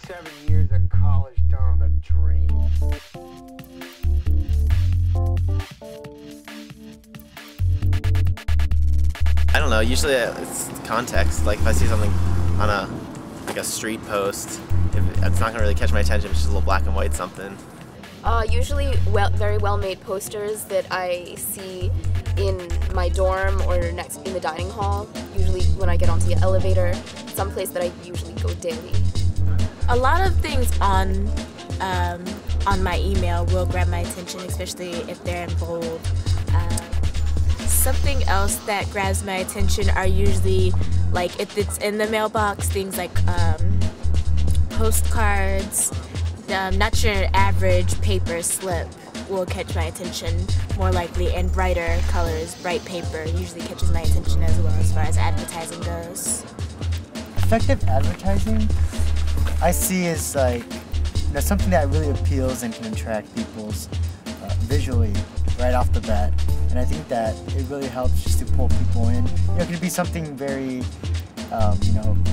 7 years of college down the drain. I don't know, usually it's context. Like if I see something on a street post, it's not gonna really catch my attention, it's just a little black and white something. Usually very well-made posters that I see in my dorm or next in the dining hall, usually when I get onto the elevator, someplace that I usually go daily. A lot of things on my email will grab my attention, especially if they're in bold. Something else that grabs my attention are usually, like if it's in the mailbox, things like postcards. Not your average paper slip will catch my attention more likely, and brighter colors, bright paper usually catches my attention as well as far as advertising goes. Effective advertising I see as like, something that really appeals and can attract people's visually right off the bat, and I think that it really helps just to pull people in. It could be something very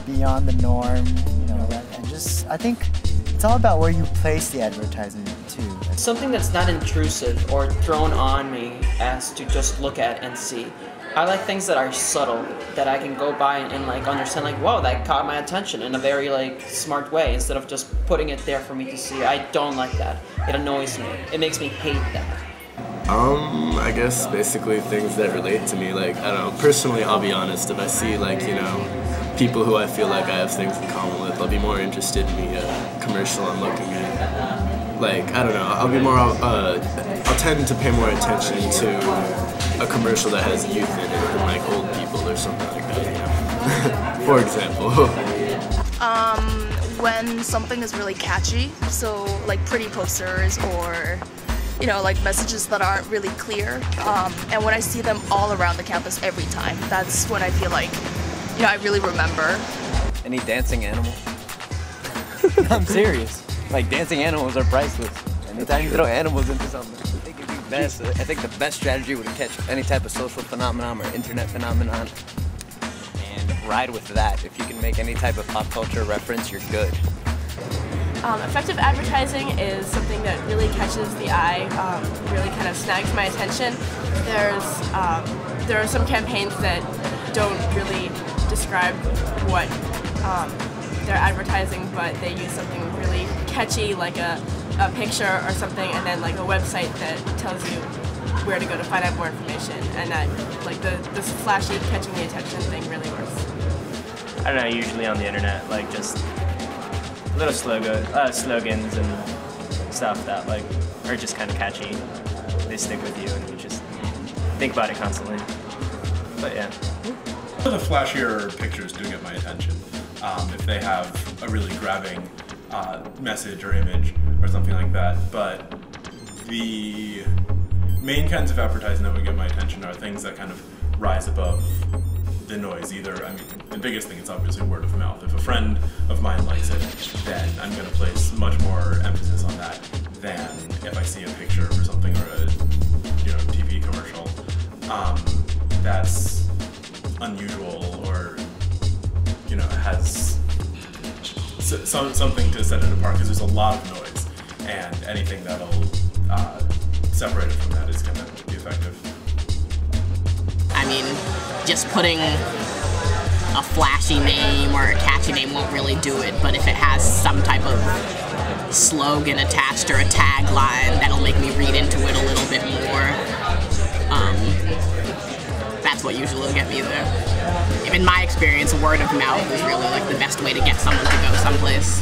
beyond the norm, and just I think it's all about where you place the advertisement too. Something that's not intrusive or thrown on me as to just look at and see. I like things that are subtle, that I can go by and like understand, like, whoa, that caught my attention in a very like smart way, instead of just putting it there for me to see. I don't like that. It annoys me. It makes me hate that. I guess basically things that relate to me. Like, I don't know, personally I'll be honest, if I see like, people who I feel like I have things in common with, I'll be more interested in the commercial I'm looking at. Like, I don't know, I'll tend to pay more attention to a commercial that has youth in it than like old people or something like that, for example. When something is really catchy, so like pretty posters or like messages that aren't really clear, and when I see them all around the campus every time, that's when I feel like I really remember. Any dancing animal? I'm serious. Like, dancing animals are priceless. Anytime you throw animals into something, I think the best strategy would catch any type of social phenomenon or internet phenomenon and ride with that. If you can make any type of pop culture reference, you're good. Effective advertising is something that really catches the eye, really kind of snags my attention. There are some campaigns that don't really describe what they're advertising, but they use something really catchy, like a picture or something, and then like a website that tells you where to go to find out more information, and that like this flashy catching the attention thing really works. I don't know, usually on the internet, like just little slogans and stuff that like are just kind of catchy. They stick with you and you just think about it constantly. But yeah. The flashier pictures do get my attention. If they have a really grabbing message or image or something like that. But the main kinds of advertising that would get my attention are things that kind of rise above the noise. The biggest thing is obviously word of mouth. If a friend of mine likes it, then I'm going to place much more emphasis on that than if I see a picture or something, or a TV commercial that's unusual or has something to set it apart, because there's a lot of noise, and anything that'll separate it from that is going to be effective. I mean, just putting a flashy name or a catchy name won't really do it, but if it has some type of slogan attached or a tagline, that'll make me read into it a little bit more. That's what usually will get me there. In my experience, word of mouth is really like the best way to get someone to go someplace.